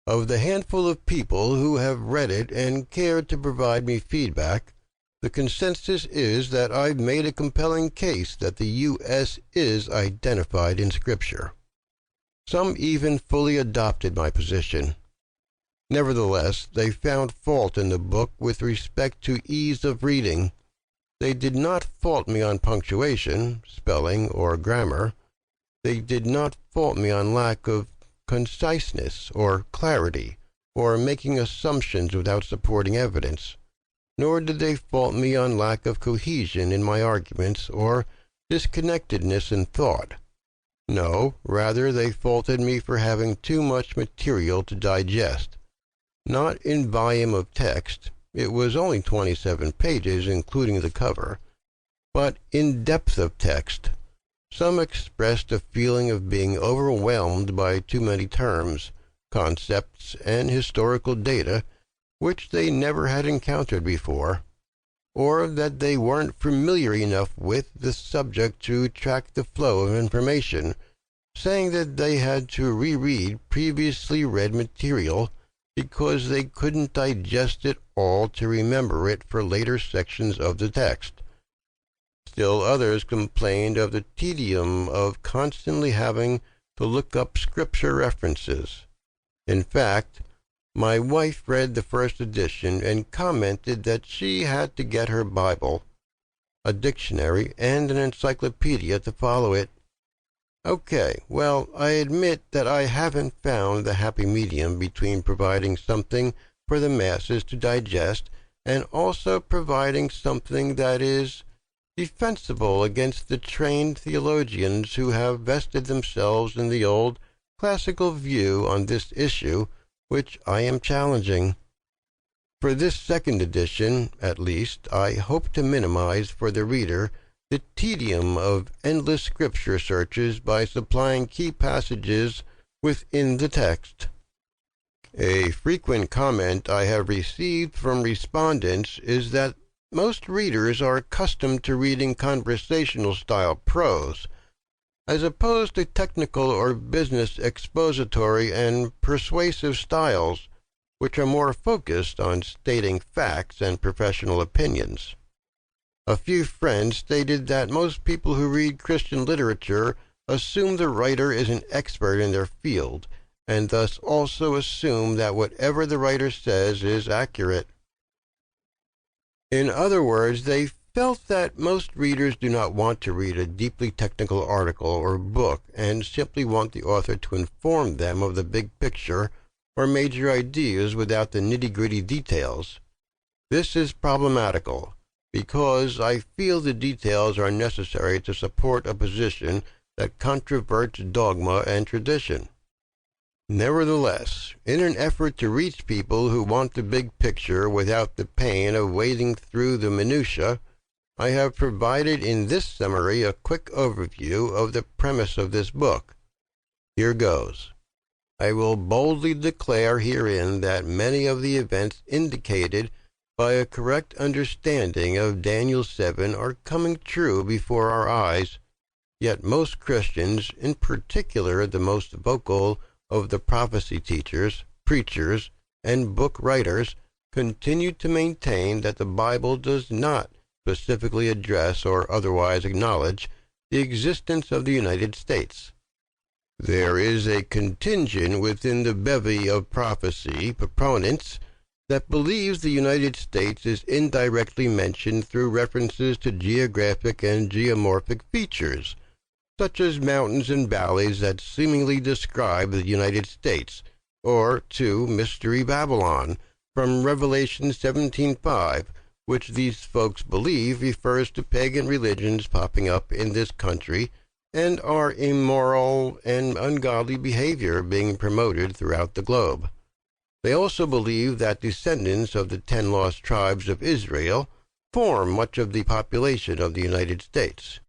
Of the handful of people who have read it and cared to provide me feedback, the consensus is that I've made a compelling case that the U.S. is identified in Scripture. Some even fully adopted my position. Nevertheless, they found fault in the book with respect to ease of reading. They did not fault me on punctuation, spelling, or grammar. They did not fault me on lack of conciseness or clarity, or making assumptions without supporting evidence. Nor did they fault me on lack of cohesion in my arguments or disconnectedness in thought. No, rather they faulted me for having too much material to digest. Not in volume of text, it was only 27 pages, including the cover, but in depth of text. Some expressed a feeling of being overwhelmed by too many terms, concepts, and historical data which they never had encountered before, or that they weren't familiar enough with the subject to track the flow of information, saying that they had to reread previously read material because they couldn't digest it all to remember it for later sections of the text. Still others complained of the tedium of constantly having to look up scripture references. In fact, my wife read the first edition and commented that she had to get her Bible, a dictionary, and an encyclopedia to follow it. Okay, well, I admit that I haven't found the happy medium between providing something for the masses to digest and also providing something that is defensible against the trained theologians who have vested themselves in the old classical view on this issue, which I am challenging. For this second edition, at least, I hope to minimize for the reader the tedium of endless scripture searches by supplying key passages within the text. A frequent comment I have received from respondents is that most readers are accustomed to reading conversational-style prose, as opposed to technical or business expository and persuasive styles, which are more focused on stating facts and professional opinions. A few friends stated that most people who read Christian literature assume the writer is an expert in their field, and thus also assume that whatever the writer says is accurate. In other words, they felt that most readers do not want to read a deeply technical article or book and simply want the author to inform them of the big picture or major ideas without the nitty-gritty details. This is problematical, because I feel the details are necessary to support a position that controverts dogma and tradition. Nevertheless, in an effort to reach people who want the big picture without the pain of wading through the minutiae, I have provided in this summary a quick overview of the premise of this book. Here goes. I will boldly declare herein that many of the events indicated by a correct understanding of Daniel 7 are coming true before our eyes, yet most Christians, in particular the most vocal of the prophecy teachers, preachers, and book writers, continue to maintain that the Bible does not specifically address or otherwise acknowledge the existence of the United States. There is a contingent within the bevy of prophecy proponents that believes the United States is indirectly mentioned through references to geographic and geomorphic features, such as mountains and valleys that seemingly describe the United States, or to Mystery Babylon from Revelation 17:5, which these folks believe refers to pagan religions popping up in this country and our immoral and ungodly behavior being promoted throughout the globe. They also believe that descendants of the 10 lost tribes of Israel form much of the population of the United States.